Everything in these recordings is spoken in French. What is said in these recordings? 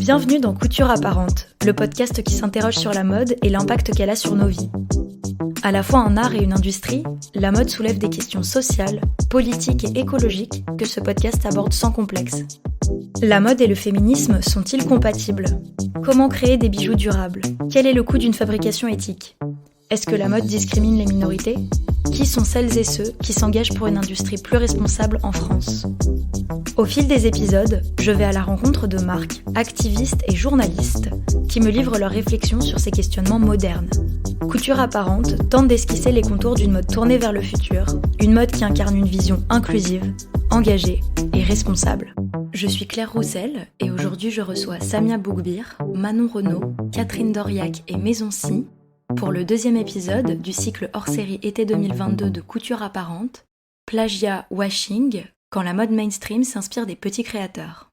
Bienvenue dans Couture apparente, le podcast qui s'interroge sur la mode et l'impact qu'elle a sur nos vies. À la fois un art et une industrie, la mode soulève des questions sociales, politiques et écologiques que ce podcast aborde sans complexe. La mode et le féminisme sont-ils compatibles ? Comment créer des bijoux durables ? Quel est le coût d'une fabrication éthique ? Est-ce que la mode discrimine les minorités ? Qui sont celles et ceux qui s'engagent pour une industrie plus responsable en France ? Au fil des épisodes, je vais à la rencontre de marques, activistes et journalistes qui me livrent leurs réflexions sur ces questionnements modernes. Couture apparente tente d'esquisser les contours d'une mode tournée vers le futur, une mode qui incarne une vision inclusive, engagée et responsable. Je suis Claire Roussel et aujourd'hui je reçois Samia Bougbir, Manon Renaud, Catherine Doriac et Maison Si pour le deuxième épisode du cycle hors-série été 2022 de Couture apparente, Plagiat Washing, quand la mode mainstream s'inspire des petits créateurs.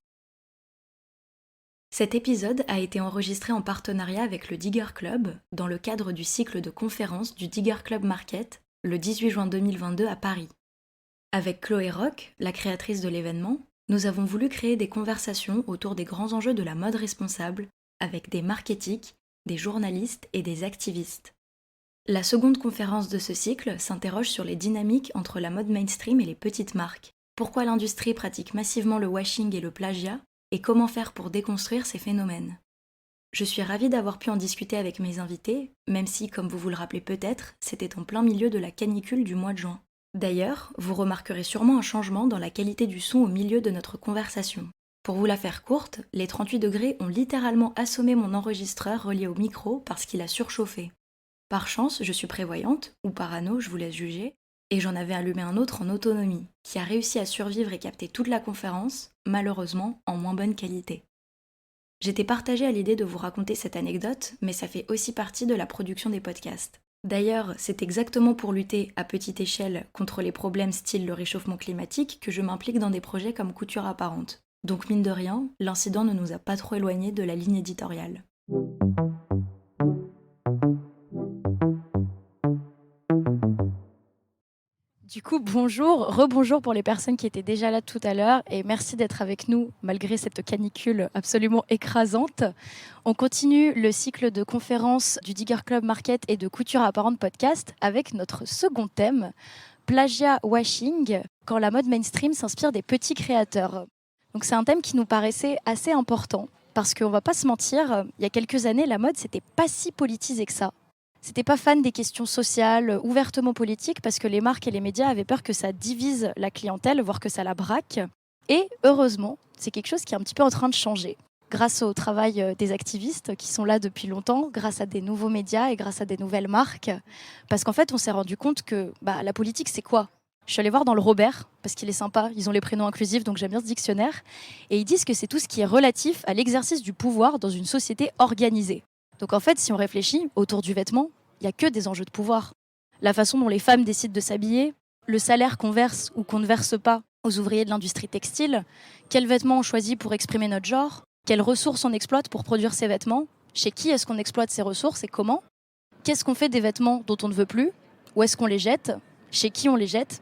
Cet épisode a été enregistré en partenariat avec le Digger Club dans le cadre du cycle de conférences du Digger Club Market le 18 juin 2022 à Paris. Avec Chloé Roch, la créatrice de l'événement, nous avons voulu créer des conversations autour des grands enjeux de la mode responsable avec des marques éthiques, des journalistes et des activistes. La seconde conférence de ce cycle s'interroge sur les dynamiques entre la mode mainstream et les petites marques. Pourquoi l'industrie pratique massivement le washing et le plagiat, et comment faire pour déconstruire ces phénomènes. Je suis ravie d'avoir pu en discuter avec mes invités, même si, comme vous vous le rappelez peut-être, c'était en plein milieu de la canicule du mois de juin. D'ailleurs, vous remarquerez sûrement un changement dans la qualité du son au milieu de notre conversation. Pour vous la faire courte, les 38 degrés ont littéralement assommé mon enregistreur relié au micro parce qu'il a surchauffé. Par chance, je suis prévoyante, ou parano, je vous laisse juger, et j'en avais allumé un autre en autonomie, qui a réussi à survivre et capter toute la conférence, malheureusement en moins bonne qualité. J'étais partagée à l'idée de vous raconter cette anecdote, mais ça fait aussi partie de la production des podcasts. D'ailleurs, c'est exactement pour lutter à petite échelle contre les problèmes style le réchauffement climatique que je m'implique dans des projets comme Couture apparente. Donc mine de rien, l'incident ne nous a pas trop éloignés de la ligne éditoriale. Du coup, bonjour, rebonjour pour les personnes qui étaient déjà là tout à l'heure et merci d'être avec nous malgré cette canicule absolument écrasante. On continue le cycle de conférences du Digger Club Market et de Couture apparente podcast avec notre second thème, Plagiat Washing, quand la mode mainstream s'inspire des petits créateurs. Donc c'est un thème qui nous paraissait assez important parce qu'on va pas se mentir, il y a quelques années, la mode c'était pas si politisé que ça. C'était pas fan des questions sociales, ouvertement politiques, parce que les marques et les médias avaient peur que ça divise la clientèle, voire que ça la braque. Et heureusement, c'est quelque chose qui est un petit peu en train de changer. Grâce au travail des activistes qui sont là depuis longtemps, grâce à des nouveaux médias et grâce à des nouvelles marques. Parce qu'en fait, on s'est rendu compte que la politique, c'est quoi ? Je suis allée voir dans le Robert, parce qu'il est sympa, ils ont les prénoms inclusifs, donc j'aime bien ce dictionnaire. Et ils disent que c'est tout ce qui est relatif à l'exercice du pouvoir dans une société organisée. Donc en fait, si on réfléchit, autour du vêtement, il n'y a que des enjeux de pouvoir. La façon dont les femmes décident de s'habiller, le salaire qu'on verse ou qu'on ne verse pas aux ouvriers de l'industrie textile, quels vêtements on choisit pour exprimer notre genre, quelles ressources on exploite pour produire ces vêtements, chez qui est-ce qu'on exploite ces ressources et comment, qu'est-ce qu'on fait des vêtements dont on ne veut plus, où est-ce qu'on les jette, chez qui on les jette.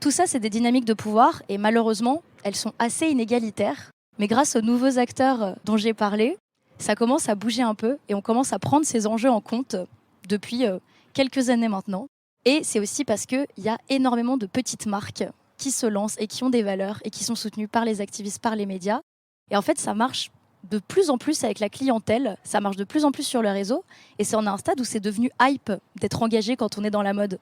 Tout ça, c'est des dynamiques de pouvoir et malheureusement, elles sont assez inégalitaires. Mais grâce aux nouveaux acteurs dont j'ai parlé, ça commence à bouger un peu et on commence à prendre ces enjeux en compte depuis quelques années maintenant. Et c'est aussi parce qu'il y a énormément de petites marques qui se lancent et qui ont des valeurs et qui sont soutenues par les activistes, par les médias. Et en fait, ça marche de plus en plus avec la clientèle, ça marche de plus en plus sur le réseau et c'est en un stade où c'est devenu hype d'être engagé quand on est dans la mode.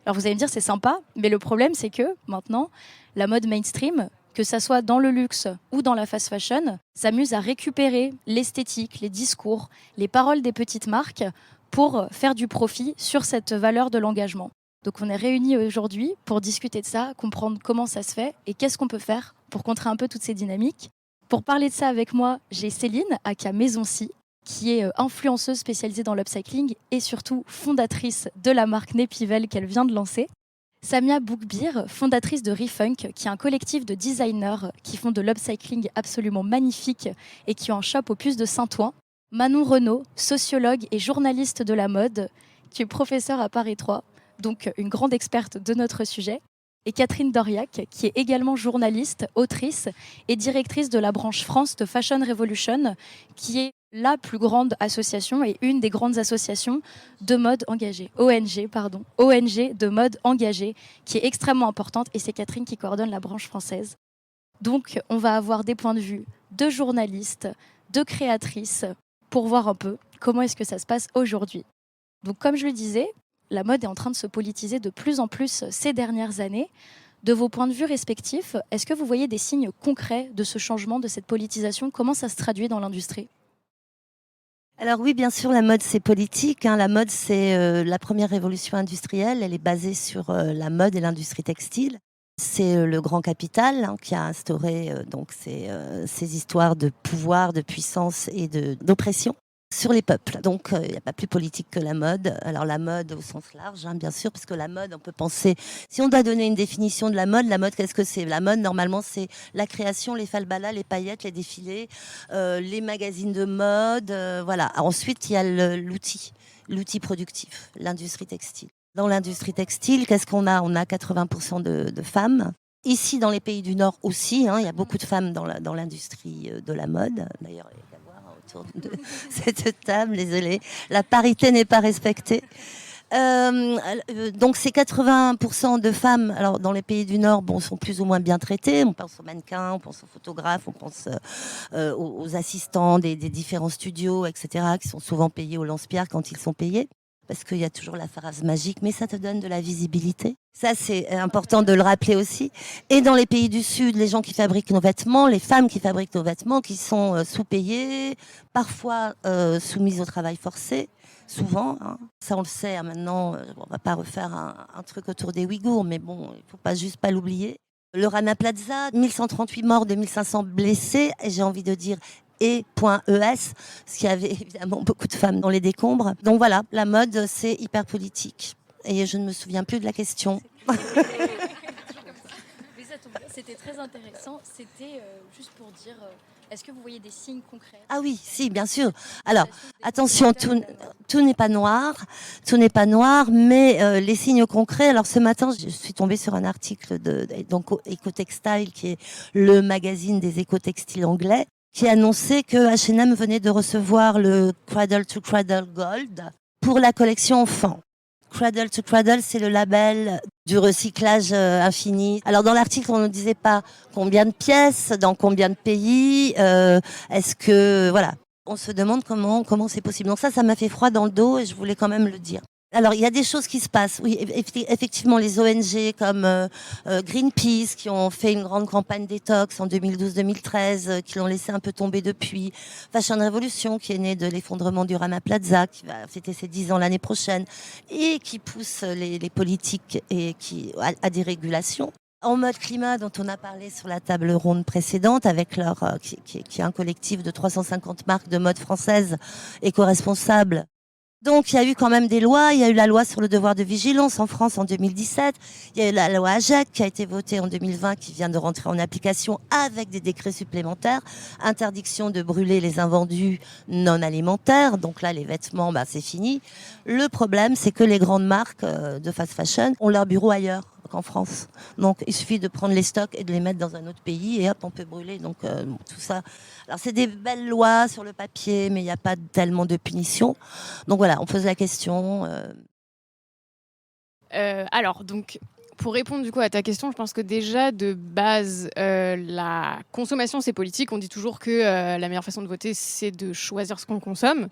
Alors vous allez me dire, c'est sympa, mais le problème, c'est que maintenant, la mode mainstream, que ça soit dans le luxe ou dans la fast fashion, s'amuse à récupérer l'esthétique, les discours, les paroles des petites marques pour faire du profit sur cette valeur de l'engagement. Donc on est réunis aujourd'hui pour discuter de ça, comprendre comment ça se fait et qu'est-ce qu'on peut faire pour contrer un peu toutes ces dynamiques. Pour parler de ça avec moi, j'ai Céline, aka Maison Si, qui est influenceuse spécialisée dans l'upcycling et surtout fondatrice de la marque Nepivel qu'elle vient de lancer. Samia Bougbir, fondatrice de Refunk, qui est un collectif de designers qui font de l'upcycling absolument magnifique et qui ont un shop au Puce de Saint-Ouen. Manon Renaud, sociologue et journaliste de la mode, qui est professeure à Paris 3, donc une grande experte de notre sujet. et Catherine Doriac, qui est également journaliste, autrice et directrice de la branche France de Fashion Revolution, qui est la plus grande association et une des grandes associations de mode engagée, ONG de mode engagée, qui est extrêmement importante, et c'est Catherine qui coordonne la branche française. Donc on va avoir des points de vue de journalistes, de créatrices, pour voir un peu comment est-ce que ça se passe aujourd'hui. Donc comme je le disais, la mode est en train de se politiser de plus en plus ces dernières années. De vos points de vue respectifs, est-ce que vous voyez des signes concrets de ce changement, de cette politisation? Comment ça se traduit dans l'industrie? Alors oui, bien sûr, la mode, c'est politique. La mode, c'est la première révolution industrielle. Elle est basée sur la mode et l'industrie textile. C'est le grand capital qui a instauré donc ces histoires de pouvoir, de puissance et d'oppression sur les peuples. Donc, il n'y a pas plus politique que la mode. Alors, la mode au sens large, bien sûr, parce que la mode, on peut penser... Si on doit donner une définition de la mode, qu'est-ce que c'est? La mode, normalement, c'est la création, les falbalas, les paillettes, les défilés, les magazines de mode, voilà. Ensuite, il y a l'outil productif, l'industrie textile. Dans l'industrie textile, qu'est-ce qu'on a? On a 80% de femmes. Ici, dans les pays du Nord aussi, il y a beaucoup de femmes dans l'industrie de la mode. D'ailleurs, il y a autour de cette table, désolée, la parité n'est pas respectée. Donc ces 80% de femmes, alors dans les pays du Nord, sont plus ou moins bien traitées. On pense aux mannequins, on pense aux photographes, on pense aux assistants des différents studios, etc., qui sont souvent payés au lance-pierre quand ils sont payés. Parce qu'il y a toujours la phrase magique, mais ça te donne de la visibilité. Ça, c'est important de le rappeler aussi. Et dans les pays du Sud, les gens qui fabriquent nos vêtements, les femmes qui fabriquent nos vêtements, qui sont sous-payées, parfois soumises au travail forcé, souvent. Ça, on le sait maintenant. On va pas refaire un truc autour des Ouïghours, mais bon, il faut pas juste pas l'oublier. Le Rana Plaza, 1138 morts, 2500 blessés, et j'ai envie de dire et.es, parce qu'il y avait évidemment beaucoup de femmes dans les décombres. Donc voilà, la mode, c'est hyper politique. Et je ne me souviens plus de la question. C'était très intéressant. C'était juste pour dire, est-ce que vous voyez des signes concrets? Ah oui, si, bien sûr. Alors, attention, tout n'est pas noir. Tout n'est pas noir, mais les signes concrets. Alors, ce matin, je suis tombée sur un article donc Ecotextile, qui est le magazine des écotextiles anglais, qui annonçait que H&M venait de recevoir le Cradle to Cradle Gold pour la collection enfant. Cradle to Cradle, c'est le label du recyclage infini. Alors dans l'article, on ne disait pas combien de pièces, dans combien de pays, est-ce que... Voilà. On se demande comment c'est possible. Donc ça m'a fait froid dans le dos et je voulais quand même le dire. Alors, il y a des choses qui se passent. Oui, effectivement, les ONG comme Greenpeace, qui ont fait une grande campagne détox en 2012-2013, qui l'ont laissé un peu tomber depuis. Fashion Revolution, qui est née de l'effondrement du Rana Plaza, qui va fêter ses 10 ans l'année prochaine, et qui pousse les politiques et à des régulations. En mode climat, dont on a parlé sur la table ronde précédente, avec qui est un collectif de 350 marques de mode françaises éco-responsables. Donc, il y a eu quand même des lois. Il y a eu la loi sur le devoir de vigilance en France en 2017. Il y a eu la loi AGEC qui a été votée en 2020, qui vient de rentrer en application avec des décrets supplémentaires. Interdiction de brûler les invendus non alimentaires. Donc là, les vêtements, c'est fini. Le problème, c'est que les grandes marques de fast fashion ont leur bureau ailleurs qu'en France. Donc, il suffit de prendre les stocks et de les mettre dans un autre pays et hop, on peut brûler. Donc, tout ça. Alors, c'est des belles lois sur le papier, mais il n'y a pas tellement de punitions. Donc, voilà, on pose la question. Alors, donc, pour répondre du coup à ta question, je pense que déjà, de base, la consommation, c'est politique. On dit toujours que la meilleure façon de voter, c'est de choisir ce qu'on consomme.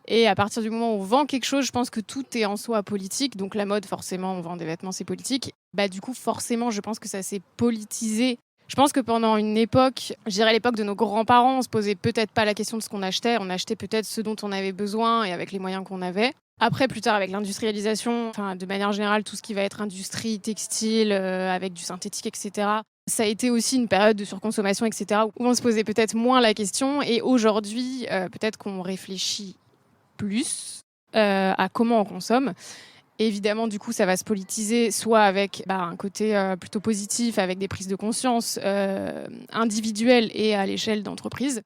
Et à partir du moment où on vend quelque chose, je pense que tout est en soi politique. Donc la mode, forcément, on vend des vêtements, c'est politique. Du coup, forcément, je pense que ça s'est politisé. Je pense que pendant une époque, je dirais l'époque de nos grands-parents, on se posait peut-être pas la question de ce qu'on achetait. On achetait peut-être ce dont on avait besoin et avec les moyens qu'on avait. Après, plus tard, avec l'industrialisation, de manière générale, tout ce qui va être industrie, textile, avec du synthétique, etc., ça a été aussi une période de surconsommation, etc., où on se posait peut-être moins la question. Et aujourd'hui, peut-être qu'on réfléchit plus à comment on consomme. Et évidemment, du coup, ça va se politiser, soit avec un côté plutôt positif, avec des prises de conscience individuelles et à l'échelle d'entreprise.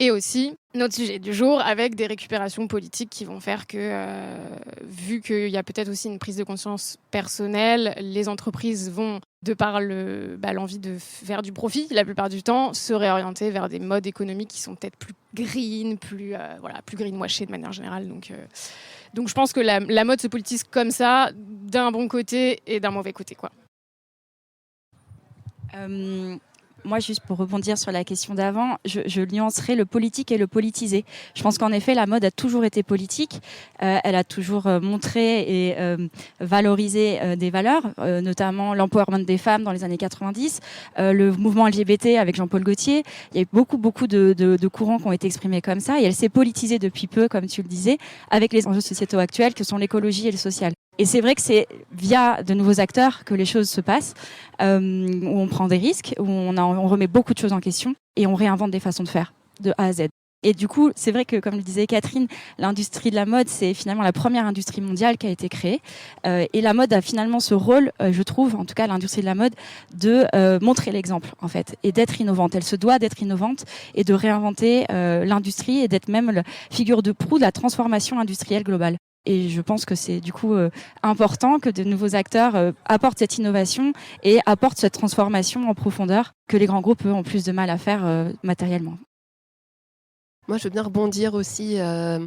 Et aussi, notre sujet du jour, avec des récupérations politiques qui vont faire que, vu qu'il y a peut-être aussi une prise de conscience personnelle, les entreprises vont de par l'envie de faire du profit, la plupart du temps, se réorienter vers des modes économiques qui sont peut-être plus green, plus greenwashés de manière générale. Donc je pense que la mode se politise comme ça, d'un bon côté et d'un mauvais côté, quoi. Moi, juste pour rebondir sur la question d'avant, je nuancerai le politique et le politisé. Je pense qu'en effet, la mode a toujours été politique. Elle a toujours montré et valorisé des valeurs, notamment l'empowerment des femmes dans les années 90, le mouvement LGBT avec Jean-Paul Gaultier. Il y a eu beaucoup de courants qui ont été exprimés comme ça. Et elle s'est politisée depuis peu, comme tu le disais, avec les enjeux sociétaux actuels que sont l'écologie et le social. Et c'est vrai que c'est via de nouveaux acteurs que les choses se passent, où on prend des risques, où on remet beaucoup de choses en question et on réinvente des façons de faire de A à Z. Et du coup, c'est vrai que, comme le disait Catherine, l'industrie de la mode, c'est finalement la première industrie mondiale qui a été créée. Et la mode a finalement ce rôle, je trouve, en tout cas l'industrie de la mode, de montrer l'exemple, en fait, et d'être innovante. Elle se doit d'être innovante et de réinventer l'industrie et d'être même la figure de proue de la transformation industrielle globale. Et je pense que c'est du coup important que de nouveaux acteurs apportent cette innovation et apportent cette transformation en profondeur que les grands groupes, eux, ont plus de mal à faire matériellement. Moi, je veux bien rebondir aussi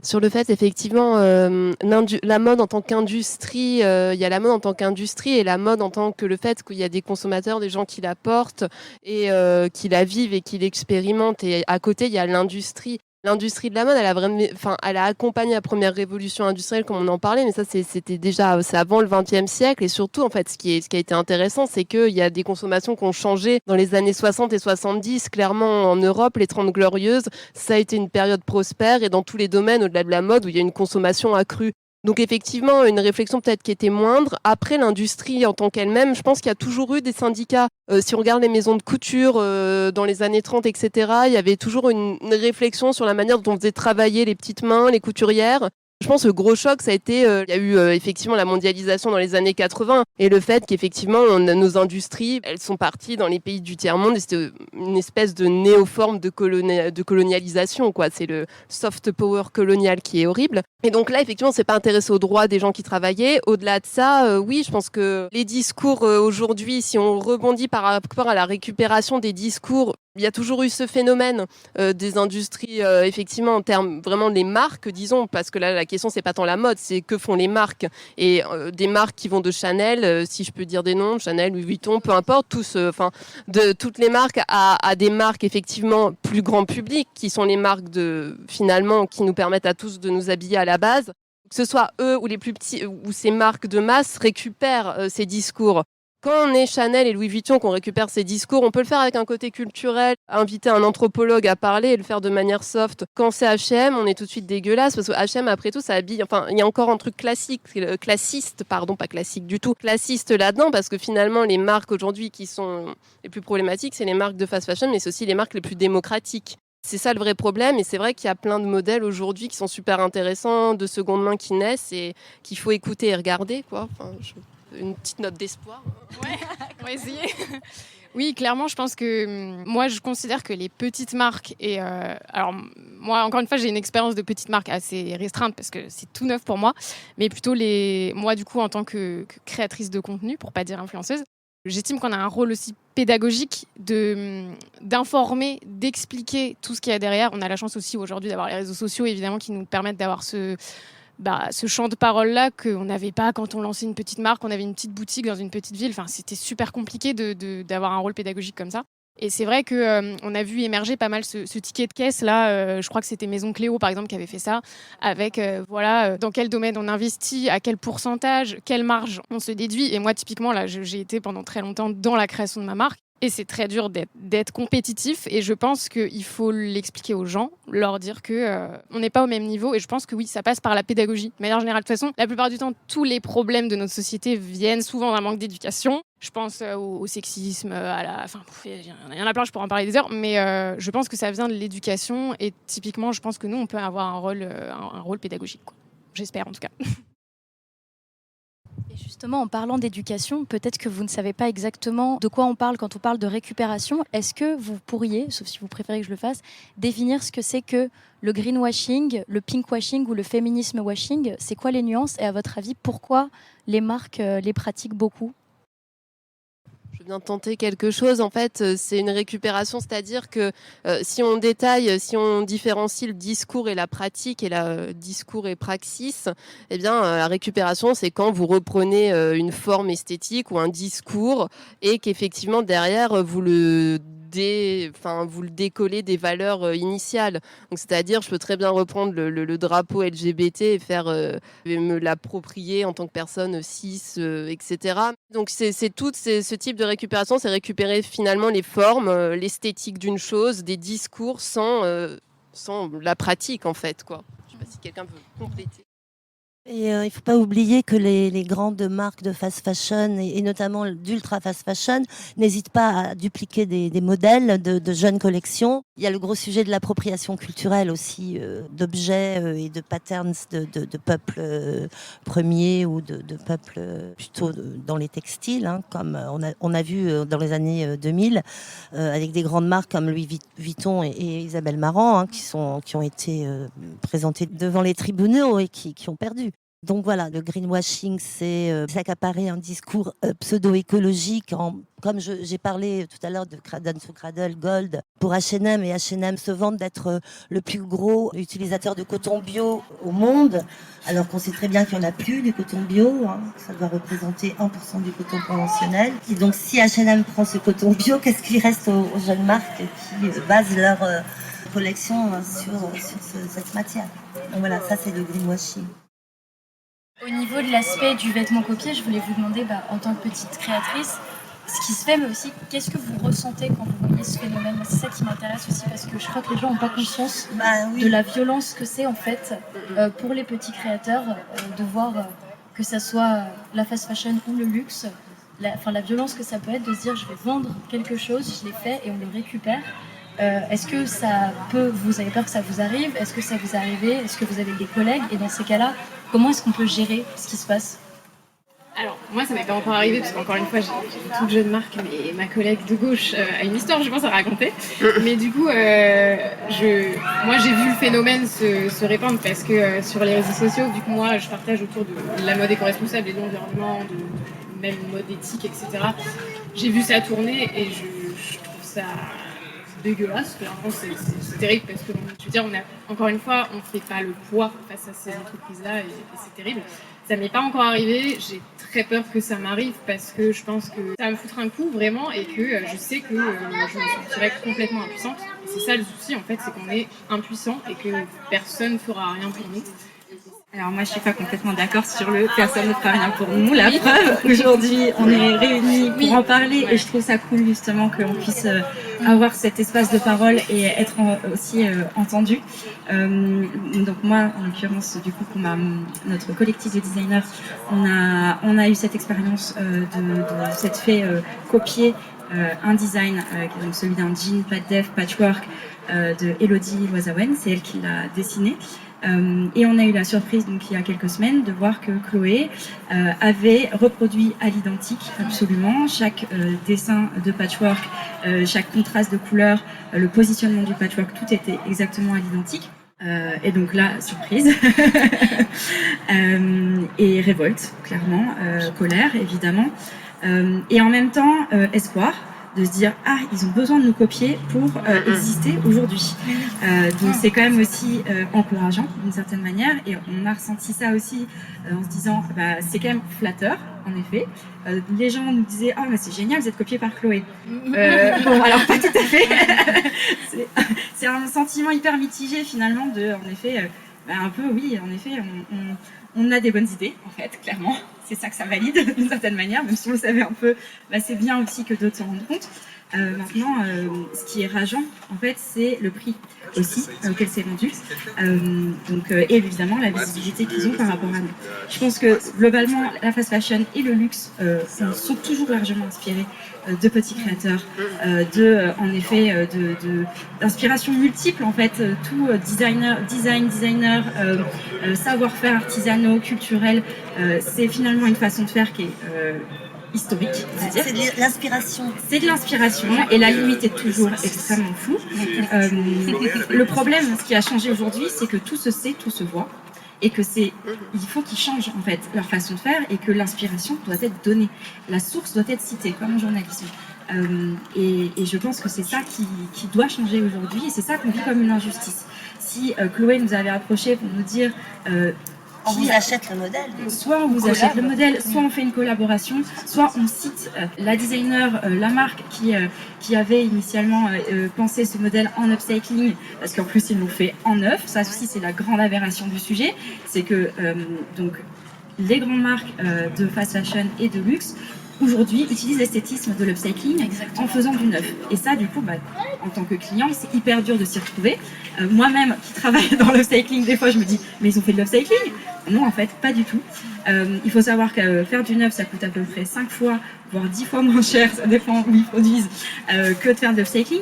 sur le fait, effectivement, la mode en tant qu'industrie, il y a la mode en tant qu'industrie et la mode en tant que le fait qu'il y a des consommateurs, des gens qui la portent et qui la vivent et qui l'expérimentent. Et à côté, il y a l'industrie. L'industrie de la mode, elle a accompagné la première révolution industrielle, comme on en parlait, mais ça, c'est avant le XXe siècle. Et surtout, en fait, ce qui a été intéressant, c'est qu'il y a des consommations qui ont changé dans les années 60 et 70. Clairement, en Europe, les 30 Glorieuses, ça a été une période prospère et dans tous les domaines, au-delà de la mode, où il y a une consommation accrue. Donc effectivement, une réflexion peut-être qui était moindre. Après, l'industrie en tant qu'elle-même, je pense qu'il y a toujours eu des syndicats. Si on regarde les maisons de couture dans les années 30, etc., il y avait toujours une réflexion sur la manière dont on faisait travailler les petites mains, les couturières. Je pense que le gros choc, ça a été, il y a eu effectivement la mondialisation dans les années 80 et le fait qu'effectivement nos industries, elles sont parties dans les pays du tiers-monde et c'était une espèce de néoforme de colonialisation, quoi. C'est le soft power colonial qui est horrible. Et donc là, effectivement, c'est pas intéressé aux droits des gens qui travaillaient. Au-delà de ça, oui, je pense que les discours aujourd'hui, si on rebondit par rapport à la récupération des discours, il y a toujours eu ce phénomène des industries, effectivement, en termes vraiment des marques, disons, parce que là, la question, c'est pas tant la mode, c'est que font les marques. Et des marques qui vont de Chanel, si je peux dire des noms, Chanel, Louis Vuitton, peu importe, de toutes les marques à des marques, effectivement, plus grand public, qui sont les marques finalement, qui nous permettent à tous de nous habiller à la base. Que ce soit eux ou les plus petits, ou ces marques de masse récupèrent ces discours. Quand on est Chanel et Louis Vuitton, qu'on récupère ces discours, on peut le faire avec un côté culturel, inviter un anthropologue à parler et le faire de manière soft. Quand c'est H&M, on est tout de suite dégueulasse parce que H&M, après tout, ça habille. Enfin, il y a encore un truc classiste, pardon, pas classique du tout, classiste là-dedans parce que finalement, les marques aujourd'hui qui sont les plus problématiques, c'est les marques de fast fashion, mais c'est aussi les marques les plus démocratiques. C'est ça le vrai problème et c'est vrai qu'il y a plein de modèles aujourd'hui qui sont super intéressants, de seconde main qui naissent et qu'il faut écouter et regarder, quoi. Une petite note d'espoir. Ouais, on va essayer. Oui, clairement, je pense que moi, je considère que les petites marques alors moi, encore une fois, j'ai une expérience de petite marque assez restreinte parce que c'est tout neuf pour moi, mais plutôt moi, du coup, en tant que créatrice de contenu, pour pas dire influenceuse, j'estime qu'on a un rôle aussi pédagogique d'informer, d'expliquer tout ce qu'il y a derrière. On a la chance aussi aujourd'hui d'avoir les réseaux sociaux, évidemment, qui nous permettent d'avoir ce champ de parole-là qu'on n'avait pas quand on lançait une petite marque, on avait une petite boutique dans une petite ville. Enfin, c'était super compliqué d'avoir un rôle pédagogique comme ça. Et c'est vrai qu'on a vu émerger pas mal ce ticket de caisse là. Je crois que c'était Maison Cléo par exemple qui avait fait ça, avec dans quel domaine on investit, à quel pourcentage, quelle marge on se déduit. Et moi typiquement là, j'ai été pendant très longtemps dans la création de ma marque. Et c'est très dur d'être compétitif. Et je pense qu'il faut l'expliquer aux gens, leur dire qu'on n'est pas au même niveau. Et je pense que oui, ça passe par la pédagogie. De manière générale, de toute façon, la plupart du temps, tous les problèmes de notre société viennent souvent d'un manque d'éducation. Je pense au sexisme, il y en a plein, je pourrais en parler des heures. Mais je pense que ça vient de l'éducation. Et typiquement, je pense que nous, on peut avoir un rôle pédagogique, quoi. J'espère en tout cas. Et justement, en parlant d'éducation, peut-être que vous ne savez pas exactement de quoi on parle quand on parle de récupération. Est-ce que vous pourriez, sauf si vous préférez que je le fasse, définir ce que c'est que le greenwashing, le pinkwashing ou le féminisme washing? C'est quoi les nuances et à votre avis, pourquoi les marques les pratiquent beaucoup? veux bien tenter quelque chose. En fait, c'est une récupération, c'est-à-dire que si on détaille, si on différencie le discours et la pratique, et discours et praxis, eh bien, la récupération, c'est quand vous reprenez une forme esthétique ou un discours et qu'effectivement, derrière, vous le décollez des valeurs initiales. Donc, c'est-à-dire, je peux très bien reprendre le drapeau LGBT et me l'approprier en tant que personne cis, etc. Donc, c'est ce type de récupération, c'est récupérer finalement les formes, l'esthétique d'une chose, des discours sans la pratique, en fait, quoi. Je ne sais pas si quelqu'un peut compléter. Et il ne faut pas oublier que les grandes marques de fast fashion et notamment d'ultra fast fashion n'hésitent pas à dupliquer des modèles de jeunes collections. Il y a le gros sujet de l'appropriation culturelle aussi, d'objets et de patterns de peuples premiers ou de peuples plutôt dans les textiles, hein, comme on a vu dans les années 2000 avec des grandes marques comme Louis Vuitton et Isabelle Marant, hein, qui ont été présentées devant les tribunaux et qui ont perdu. Donc voilà, le greenwashing, c'est s'accaparer un discours pseudo-écologique. Comme j'ai parlé tout à l'heure de Cradle to Cradle Gold pour H&M, et H&M se vante d'être le plus gros utilisateur de coton bio au monde, alors qu'on sait très bien qu'il n'y en a plus du coton bio, hein, ça doit représenter 1% du coton conventionnel. Et donc si H&M prend ce coton bio, qu'est-ce qu'il reste aux jeunes marques qui basent leur collection sur cette matière? Donc voilà, ça c'est le greenwashing. Au niveau de l'aspect du vêtement copié, je voulais vous demander, en tant que petite créatrice, ce qui se fait, mais aussi qu'est-ce que vous ressentez quand vous voyez ce phénomène? C'est ça qui m'intéresse aussi, parce que je crois que les gens n'ont pas conscience de la violence que c'est en fait pour les petits créateurs de voir que ça soit la fast fashion ou le luxe, la violence que ça peut être de se dire je vais vendre quelque chose, je l'ai fait et on le récupère. Est-ce que vous avez peur que ça vous arrive? Est-ce que ça vous est arrivé? Est-ce que vous avez des collègues? Et dans ces cas-là, comment est-ce qu'on peut gérer ce qui se passe? Alors, moi, ça m'est pas encore arrivé, parce qu'encore une fois, j'ai une toute jeune marque, mais ma collègue de gauche a une histoire, je pense, à raconter. Mais du coup, moi, j'ai vu le phénomène se répandre, parce que sur les réseaux sociaux, vu que moi, je partage autour de la mode éco-responsable et de l'environnement, de même mode éthique, etc., j'ai vu ça tourner, et je trouve ça dégueulasse. C'est terrible, parce que, je veux dire, encore une fois, on fait pas le poids face à ces entreprises-là, et c'est terrible. Ça m'est pas encore arrivé, j'ai très peur que ça m'arrive, parce que je pense que ça va me foutre un coup vraiment, et que je sais que je me sentirai complètement impuissante. Et c'est ça le souci, en fait, c'est qu'on est impuissant et que personne ne fera rien pour nous. Alors moi je suis pas complètement d'accord sur le personne ne fera rien pour nous. La preuve, aujourd'hui on est réunis pour en parler, et je trouve ça cool justement qu'on puisse avoir cet espace de parole et être aussi entendu. Donc moi en l'occurrence, du coup, notre collectif de designers, on a eu cette expérience de s'être fait copier un design, donc celui d'un jean pas de def patchwork de Elodie Loisaouen, c'est elle qui l'a dessiné. Et on a eu la surprise, donc il y a quelques semaines, de voir que Chloé avait reproduit à l'identique absolument chaque dessin de patchwork, chaque contraste de couleurs, le positionnement du patchwork, tout était exactement à l'identique. Et donc là, surprise et révolte, clairement, colère évidemment, et en même temps espoir, de se dire ils ont besoin de nous copier pour exister aujourd'hui. Donc c'est quand même aussi encourageant d'une certaine manière, et on a ressenti ça aussi en se disant c'est quand même flatteur, en effet. Les gens nous disaient mais c'est génial, vous êtes copié par Chloé. Bon, alors pas tout à fait. c'est un sentiment hyper mitigé finalement de, en effet, un peu oui, en effet, on a des bonnes idées, en fait, clairement. C'est ça que ça valide, d'une certaine manière, même si on le savait un peu, c'est bien aussi que d'autres s'en rendent compte. Maintenant, ce qui est rageant, en fait, c'est le prix aussi auquel c'est vendu. Et évidemment, la visibilité qu'ils ont par rapport à nous. Je pense que, globalement, la fast fashion et le luxe sont toujours largement inspirés de petits créateurs, d'inspiration multiple, en fait, tout designer, savoir-faire artisanaux, culturel, c'est finalement une façon de faire qui est historique. C'est de l'inspiration. C'est de l'inspiration, et la limite est toujours extrêmement floue. Le problème, ce qui a changé aujourd'hui, c'est que tout se sait, tout se voit. et que il faut qu'ils changent en fait leur façon de faire et que l'inspiration doit être donnée, la source doit être citée comme en journalisme. Et je pense que c'est ça qui doit changer aujourd'hui et c'est ça qu'on vit comme une injustice. Si Chloé nous avait approché pour nous dire on vous achète le modèle. Soit on vous achète le modèle, soit on fait une collaboration, soit on cite la designer, la marque qui avait initialement pensé ce modèle en upcycling, parce qu'en plus ils l'ont fait en neuf. Ça aussi c'est la grande aberration du sujet, c'est que donc les grandes marques de fast fashion et de luxe aujourd'hui utilisent l'esthétisme de l'upcycling en faisant du neuf. Et ça, du coup, en tant que client, c'est hyper dur de s'y retrouver. Moi-même, qui travaille dans l'upcycling, des fois, je me dis, mais ils ont fait de l'upcycling ? Non, en fait, pas du tout. Il faut savoir que faire du neuf, ça coûte à peu près 5 fois, voire 10 fois moins cher, ça dépend où ils produisent, que de faire de l'upcycling.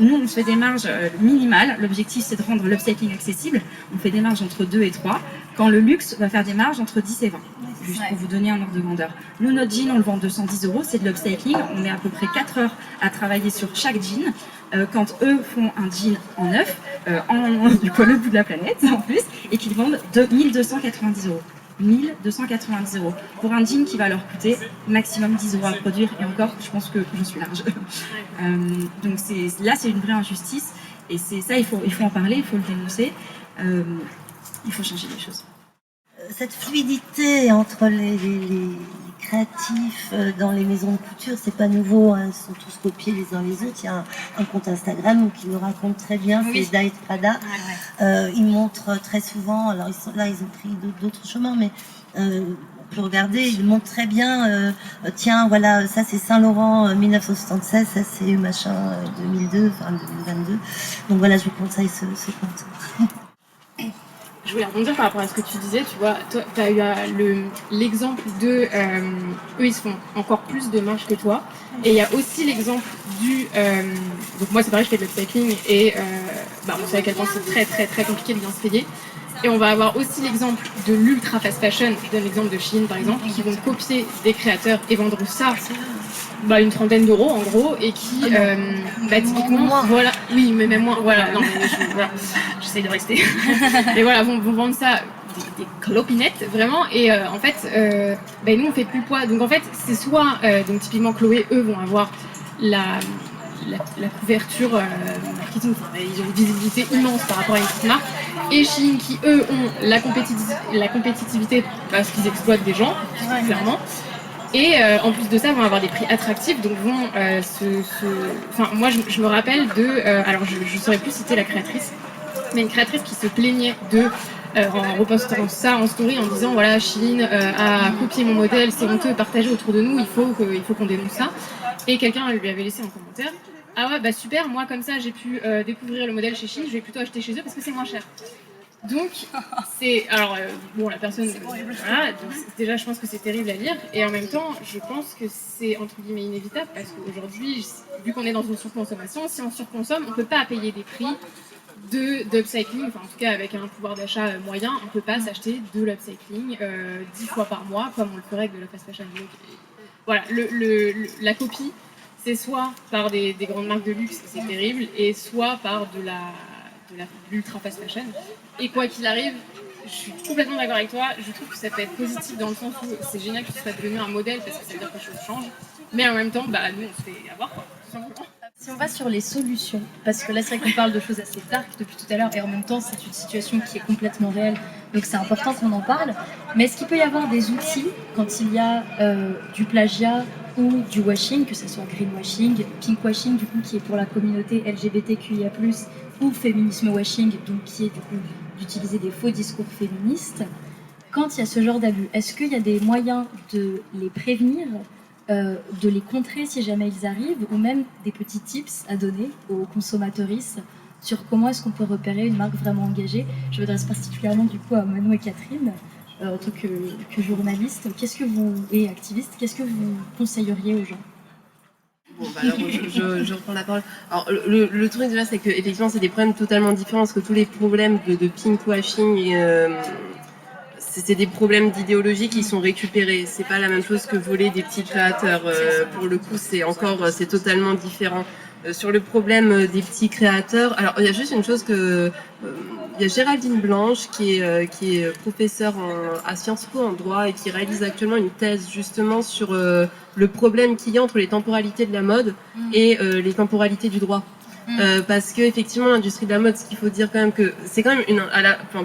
Nous, on se fait des marges minimales. L'objectif, c'est de rendre l'upcycling accessible. On fait des marges entre 2 et 3, quand le luxe va faire des marges entre 10 et 20. Juste pour vous donner un ordre de grandeur. Nous, notre jean, on le vend 210 €, c'est de l'upcycling. On met à peu près 4 heures à travailler sur chaque jean. Quand eux font un jean en neuf, du coup, le bout de la planète en plus, et qu'ils vendent 1290 €. 1290 € pour un jean qui va leur coûter maximum 10 € à produire, et encore je pense que je suis large. Donc là c'est une vraie injustice et c'est ça, il faut en parler, il faut le dénoncer, il faut changer les choses. Cette fluidité entre les créatifs dans les maisons de couture, c'est pas nouveau, hein, ils sont tous copiés les uns les autres. Il y a un compte Instagram qui le raconte très bien, c'est Diet Prada. Ils montrent très souvent, alors ils ont pris d'autres chemins, mais on peut regarder, ils montrent très bien, tiens voilà, ça c'est Saint-Laurent 1976, ça c'est machin 2002, enfin 2022. Donc voilà, je vous conseille ce compte. Je voulais rebondir par rapport à ce que tu disais, tu vois, toi, tu as eu l'exemple de eux, ils se font encore plus de marge que toi. Et il y a aussi l'exemple du... donc moi, c'est pareil, je fais de l'upcycling et on sait à quel point c'est très, très, très compliqué de bien se payer. Et on va avoir aussi l'exemple de l'ultra fast fashion, je donne l'exemple de Shein par exemple, qui vont copier des créateurs et vendre ça une trentaine d'euros en gros, et qui typiquement voilà, oui mais même moins, voilà, non mais j'essaie de rester mais voilà, vont vendre ça des clopinettes vraiment, et en fait nous on fait plus le poids, donc en fait c'est soit donc typiquement Chloé, eux vont avoir la couverture marketing, ils ont une visibilité immense par rapport à une petite marque, et Shein qui eux ont la compétitivité parce qu'ils exploitent des gens clairement. Et en plus de ça, vont avoir des prix attractifs, donc vont moi je me rappelle de... alors je ne saurais plus citer la créatrice, mais une créatrice qui se plaignait en repostant ça en story en disant voilà, Shein a copié mon modèle, c'est honteux, partagé autour de nous, il faut qu'on dénonce ça. Et quelqu'un lui avait laissé un commentaire, ah ouais super, moi comme ça j'ai pu découvrir le modèle chez Shein, je vais plutôt acheter chez eux parce que c'est moins cher. Donc, c'est... Alors, la personne... Voilà, donc déjà, je pense que c'est terrible à lire. Et en même temps, je pense que c'est, entre guillemets, inévitable. Parce qu'aujourd'hui, vu qu'on est dans une surconsommation, si on surconsomme, on ne peut pas payer des prix d'upcycling. Enfin, en tout cas, avec un pouvoir d'achat moyen, on ne peut pas s'acheter de l'upcycling 10 fois par mois, comme on le ferait avec de la fast fashion. Donc, voilà, la copie, c'est soit par des grandes marques de luxe, c'est terrible, et soit par de l'ultra fast fashion. Et quoi qu'il arrive, je suis complètement d'accord avec toi, je trouve que ça peut être positif dans le sens où c'est génial que tu sois devenu un modèle parce que ça veut dire que les choses changent, mais en même temps, nous on se fait avoir, quoi, tout simplement. Si on va sur les solutions, parce que là c'est vrai qu'on parle de choses assez dark depuis tout à l'heure, et en même temps c'est une situation qui est complètement réelle, donc c'est important qu'on en parle, mais est-ce qu'il peut y avoir des outils quand il y a du plagiat ou du washing, que ce soit greenwashing, pinkwashing du coup qui est pour la communauté LGBTQIA+, ou féminisme washing, donc qui est du coup d'utiliser des faux discours féministes. Quand il y a ce genre d'abus, est-ce qu'il y a des moyens de les prévenir, de les contrer si jamais ils arrivent, ou même des petits tips à donner aux consommateuristes sur comment est-ce qu'on peut repérer une marque vraiment engagée? Je m'adresse particulièrement du coup à Manon et Catherine, en tant que journaliste. Et activiste, qu'est-ce que vous conseilleriez aux gens? Alors, je reprends la parole. Alors, le truc déjà, c'est que effectivement, c'est des problèmes totalement différents, parce que tous les problèmes de pinkwashing, c'est des problèmes d'idéologie qui sont récupérés. C'est pas la même chose que voler des petits créateurs. Pour le coup, c'est totalement différent. Sur le problème des petits créateurs, alors il y a juste une chose que y a Géraldine Blanche qui est professeure à Sciences Po en droit et qui réalise actuellement une thèse justement sur le problème qu'il y a entre les temporalités de la mode et les temporalités du droit. Parce que effectivement l'industrie de la mode, ce qu'il faut dire quand même que c'est quand même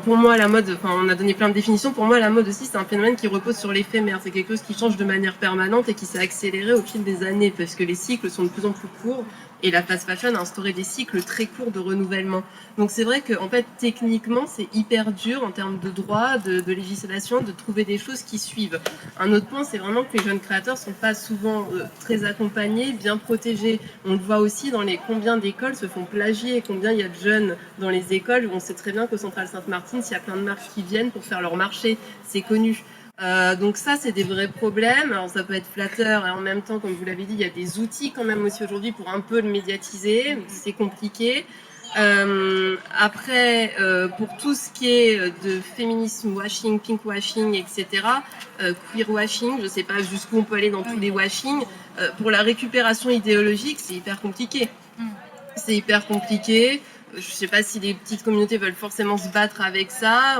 pour moi la mode, on a donné plein de définitions, pour moi la mode aussi c'est un phénomène qui repose sur l'éphémère, c'est quelque chose qui change de manière permanente et qui s'est accéléré au fil des années parce que les cycles sont de plus en plus courts et la fast fashion a instauré des cycles très courts de renouvellement. Donc c'est vrai qu'en fait techniquement c'est hyper dur en termes de droit, de législation, de trouver des choses qui suivent. Un autre point c'est vraiment que les jeunes créateurs sont pas souvent très accompagnés, bien protégés. On le voit aussi dans combien d'écoles se font plagier et combien il y a de jeunes dans les écoles. On sait très bien qu'au Central Sainte-Martine, s'il y a plein de marques qui viennent pour faire leur marché, c'est connu. Donc ça, c'est des vrais problèmes. Alors ça peut être flatteur et en même temps, comme vous l'avez dit, il y a des outils quand même aussi aujourd'hui pour un peu le médiatiser. C'est compliqué. Après, pour tout ce qui est de féminisme washing, pink washing, etc., queer washing, je ne sais pas jusqu'où on peut aller dans tous les washing, pour la récupération idéologique, c'est hyper compliqué. C'est hyper compliqué. Je ne sais pas si les petites communautés veulent forcément se battre avec ça.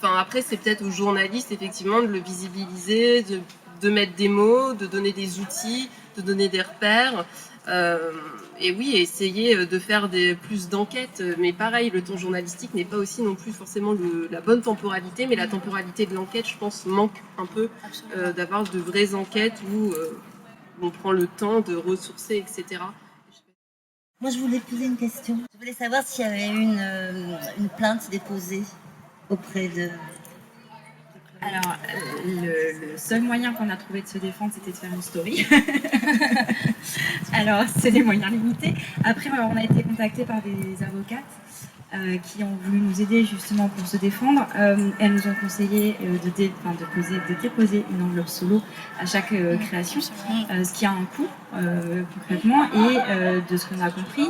Après, c'est peut-être aux journalistes, effectivement, de le visibiliser, de mettre des mots, de donner des outils, de donner des repères. Et oui, essayer de faire plus d'enquêtes. Mais pareil, le ton journalistique n'est pas aussi non plus forcément la bonne temporalité, mais la temporalité de l'enquête, je pense, manque un peu d'avoir de vraies enquêtes où on prend le temps de ressourcer, etc. Moi, je voulais poser une question. Je voulais savoir s'il y avait eu une plainte déposée auprès de... Alors, le seul moyen qu'on a trouvé de se défendre, c'était de faire une story. Alors, c'est des moyens limités. Après, on a été contacté par des avocates qui ont voulu nous aider justement pour se défendre. Elles nous ont conseillé de déposer une enveloppe solo à chaque création, ce qui a un coût concrètement. Et de ce qu'on a compris,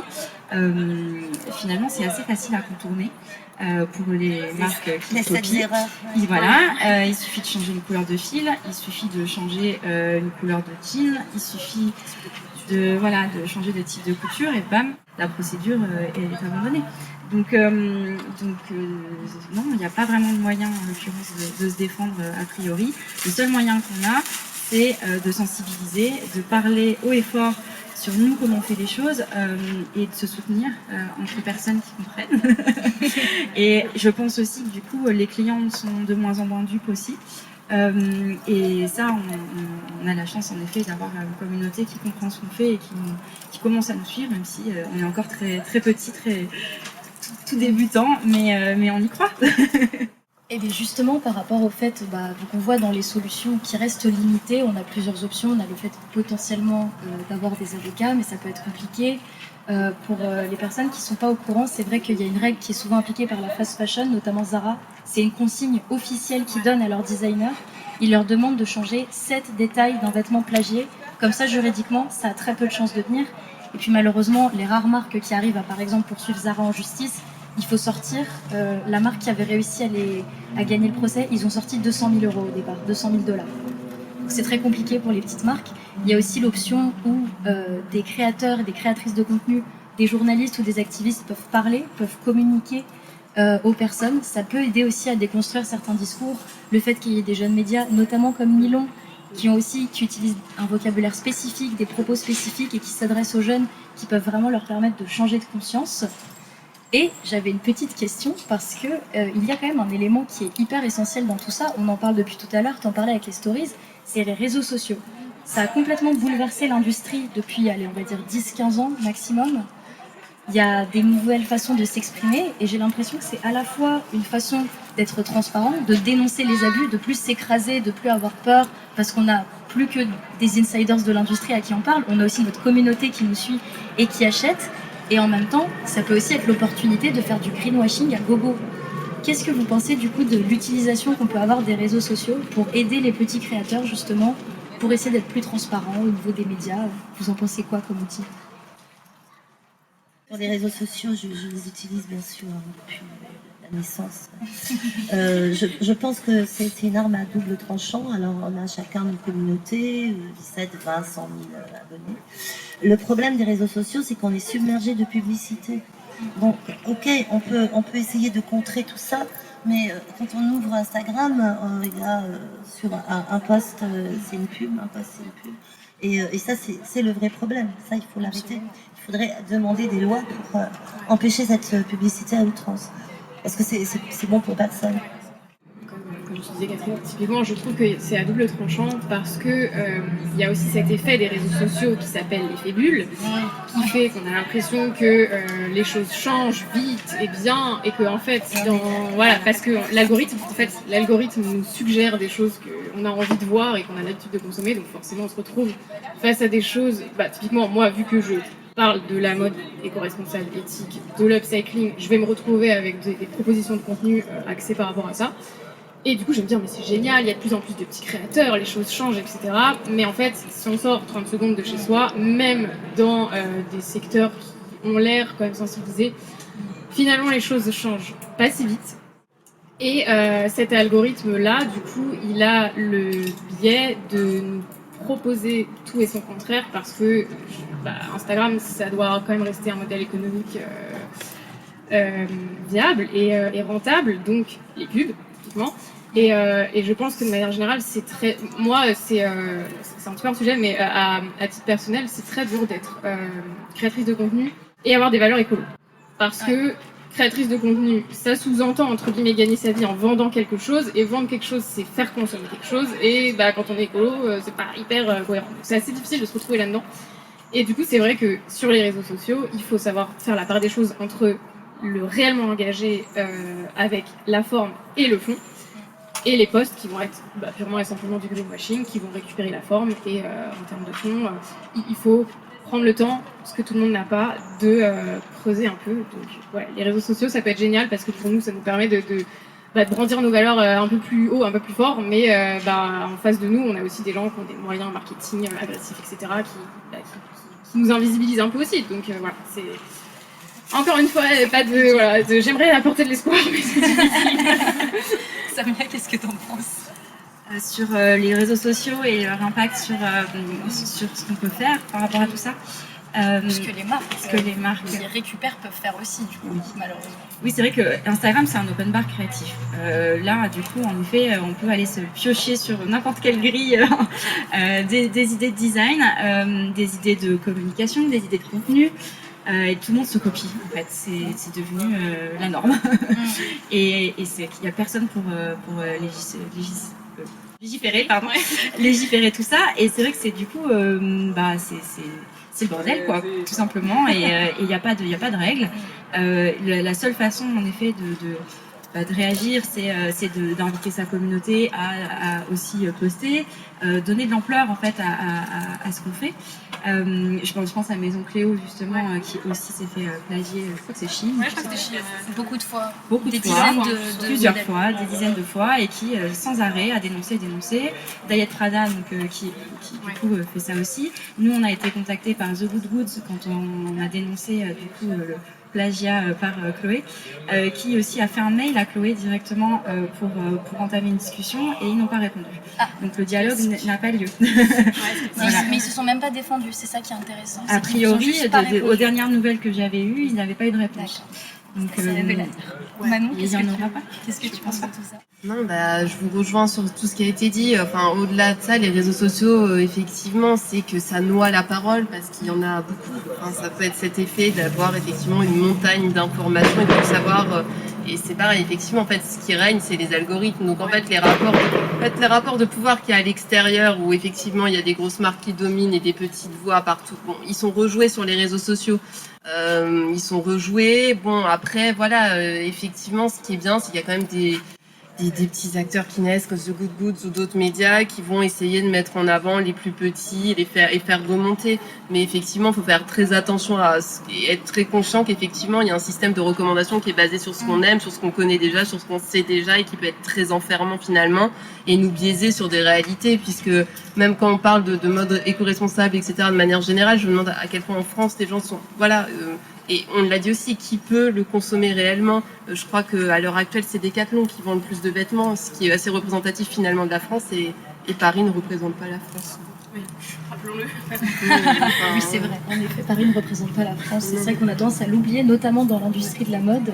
finalement, c'est assez facile à contourner. Pour les marques qui copient. Voilà, il suffit de changer une couleur de fil, il suffit de changer une couleur de jean, il suffit de changer de type de couture et bam, la procédure est abandonnée. Donc non, il n'y a pas vraiment de moyen en l'occurrence de se défendre a priori. Le seul moyen qu'on a, c'est de sensibiliser, de parler haut et fort sur nous, comment on fait les choses et de se soutenir entre personnes qui comprennent. Et je pense aussi que du coup, les clients sont de moins en moins dupes aussi. Et ça, on a la chance en effet d'avoir une communauté qui comprend ce qu'on fait et qui commence à nous suivre, même si on est encore très, très petit, tout débutant, mais on y croit. Et bien justement, par rapport au fait qu'on voit dans les solutions qui restent limitées, on a plusieurs options. On a le fait potentiellement d'avoir des avocats, mais ça peut être compliqué. Pour les personnes qui ne sont pas au courant, c'est vrai qu'il y a une règle qui est souvent appliquée par la fast fashion, notamment Zara. C'est une consigne officielle qu'ils donnent à leurs designers. Ils leur demandent de changer 7 détails d'un vêtement plagié. Comme ça, juridiquement, ça a très peu de chances de tenir. Et puis malheureusement, les rares marques qui arrivent à, par exemple, poursuivre Zara en justice, il faut sortir. La marque qui avait réussi à gagner le procès, ils ont sorti 200 000 € au départ, 200 000 $. Donc c'est très compliqué pour les petites marques. Il y a aussi l'option où des créateurs et des créatrices de contenu, des journalistes ou des activistes peuvent parler, peuvent communiquer aux personnes. Ça peut aider aussi à déconstruire certains discours. Le fait qu'il y ait des jeunes médias, notamment comme Nilon, qui utilisent un vocabulaire spécifique, des propos spécifiques et qui s'adressent aux jeunes, qui peuvent vraiment leur permettre de changer de conscience. Et j'avais une petite question parce que il y a quand même un élément qui est hyper essentiel dans tout ça. On en parle depuis tout à l'heure, tu en parlais avec les stories, c'est les réseaux sociaux. Ça a complètement bouleversé l'industrie depuis, on va dire 10-15 ans maximum. Il y a des nouvelles façons de s'exprimer et j'ai l'impression que c'est à la fois une façon d'être transparent, de dénoncer les abus, de plus s'écraser, de plus avoir peur parce qu'on n'a plus que des insiders de l'industrie à qui on parle. On a aussi notre communauté qui nous suit et qui achète. Et en même temps, ça peut aussi être l'opportunité de faire du greenwashing à gogo. Qu'est-ce que vous pensez du coup de l'utilisation qu'on peut avoir des réseaux sociaux pour aider les petits créateurs justement, pour essayer d'être plus transparent au niveau des médias? Vous en pensez quoi comme outil? Sur les réseaux sociaux, je les utilise bien sûr depuis la naissance. Je pense que c'est une arme à double tranchant. Alors on a chacun une communauté, 17, 20, 100 000 abonnés. Le problème des réseaux sociaux, c'est qu'on est submergé de publicité. Bon, ok, on peut essayer de contrer tout ça, mais quand on ouvre Instagram, il y a sur un post, c'est une pub, un post, c'est une pub. Et ça, c'est le vrai problème. Ça, il faut l'arrêter. Il faudrait demander des lois pour empêcher cette publicité à outrance. Parce que c'est bon pour personne. Comme tu disais, Catherine, typiquement, je trouve que c'est à double tranchant parce que il y a aussi cet effet des réseaux sociaux qui s'appelle l'effet bulle, qui fait qu'on a l'impression que les choses changent vite et bien, et que en fait, voilà, parce que l'algorithme nous suggère des choses qu'on a envie de voir et qu'on a l'habitude de consommer, donc forcément, on se retrouve face à des choses. Typiquement, moi, vu que je parle de la mode éco-responsable, éthique, de l'upcycling, je vais me retrouver avec des propositions de contenu axées par rapport à ça. Et du coup, je vais me dire, mais c'est génial, il y a de plus en plus de petits créateurs, les choses changent, etc. Mais en fait, si on sort 30 secondes de chez soi, même dans des secteurs qui ont l'air quand même sensibilisés, finalement, les choses changent pas si vite. Et cet algorithme-là, du coup, il a le biais de nous proposer tout et son contraire parce que Instagram, ça doit quand même rester un modèle économique viable et rentable, donc les pubs, typiquement. Et je pense que de manière générale, c'est très. Moi, c'est un petit peu un sujet, mais à titre personnel, c'est très dur d'être créatrice de contenu et avoir des valeurs écolo. Parce que créatrice de contenu, ça sous-entend, entre guillemets, gagner sa vie en vendant quelque chose, et vendre quelque chose, c'est faire consommer quelque chose, et quand on est écolo, c'est pas hyper cohérent. Donc, c'est assez difficile de se retrouver là-dedans. Et du coup, c'est vrai que sur les réseaux sociaux, il faut savoir faire la part des choses entre le réellement engagé avec la forme et le fond, et les posts qui vont être purement et simplement du greenwashing, qui vont récupérer la forme, et en termes de fond, il faut prendre le temps, ce que tout le monde n'a pas, de creuser un peu. Donc, ouais, les réseaux sociaux, ça peut être génial parce que pour nous, ça nous permet de brandir nos valeurs un peu plus haut, un peu plus fort, mais en face de nous, on a aussi des gens qui ont des moyens marketing agressifs, etc., qui nous invisibilisent un peu aussi. Donc voilà, c'est... Encore une fois, j'aimerais apporter de l'espoir, mais c'est difficile. Samia, qu'est-ce que t'en penses sur les réseaux sociaux et leur impact sur ce qu'on peut faire par rapport à tout ça. Ce que les marques qui récupèrent peuvent faire aussi, du coup, malheureusement. Oui, c'est vrai que Instagram, c'est un open bar créatif. Là, du coup, en effet, on peut aller se piocher sur n'importe quelle grille des idées de design, des idées de communication, des idées de contenu. Et tout le monde se copie, en fait. C'est devenu la norme. Et c'est qu'il n'y a personne pour légiférer tout ça. Et c'est vrai que c'est du coup, c'est le bordel, quoi, tout simplement. Et il n'y a pas de règles. La seule façon, en effet, de réagir, c'est d'inviter sa communauté à aussi poster, donner de l'ampleur en fait à ce qu'on fait. Je pense à Maison Cléo justement qui aussi s'est fait plagier, je crois que c'est Chine. Ouais, je crois que c'était Chine. Beaucoup de fois. Plusieurs fois, des dizaines de fois, et qui sans arrêt a dénoncé. Diet Prada donc, qui du coup fait ça aussi. Nous on a été contactés par The Good Goods quand on a dénoncé du coup le plagiat par Chloé, qui aussi a fait un mail à Chloé directement pour entamer une discussion, et ils n'ont pas répondu. Donc le dialogue n'a pas lieu. Voilà. Mais ils se sont même pas défendus, c'est ça qui est intéressant. A priori, aux dernières nouvelles que j'avais eues, ils n'avaient pas eu de réponse. Donc, Manon, il n'y en aura pas. Qu'est-ce que tu penses de tout ça? Non, je vous rejoins sur tout ce qui a été dit. Enfin, au-delà de ça, les réseaux sociaux, effectivement, c'est que ça noie la parole parce qu'il y en a beaucoup. Enfin, ça peut être cet effet d'avoir effectivement une montagne d'informations et de savoir. Et c'est pareil, effectivement, en fait, ce qui règne, c'est les algorithmes. Donc, en fait, les rapports de pouvoir qu'il y a à l'extérieur, où effectivement, il y a des grosses marques qui dominent et des petites voix partout. Bon, ils sont rejoués sur les réseaux sociaux. Ils sont rejoués. Bon, après, voilà, effectivement, ce qui est bien, c'est qu'il y a quand même des petits acteurs qui naissent comme The Good Goods ou d'autres médias qui vont essayer de mettre en avant les plus petits et faire remonter. Mais effectivement, il faut faire très attention et être très conscient qu'effectivement, il y a un système de recommandation qui est basé sur ce qu'on aime, sur ce qu'on connaît déjà, sur ce qu'on sait déjà, et qui peut être très enfermant finalement et nous biaiser sur des réalités, puisque même quand on parle de mode éco-responsable, etc., de manière générale, je me demande à quel point en France les gens sont... Et on l'a dit aussi, qui peut le consommer réellement? Je crois qu'à l'heure actuelle, c'est Decathlon qui vend le plus de vêtements, ce qui est assez représentatif finalement de la France, et Paris ne représente pas la France. Oui. rappelons-le. Oui, c'est vrai. En effet, Paris ne représente pas la France. C'est vrai qu'on a tendance à l'oublier, notamment dans l'industrie de la mode.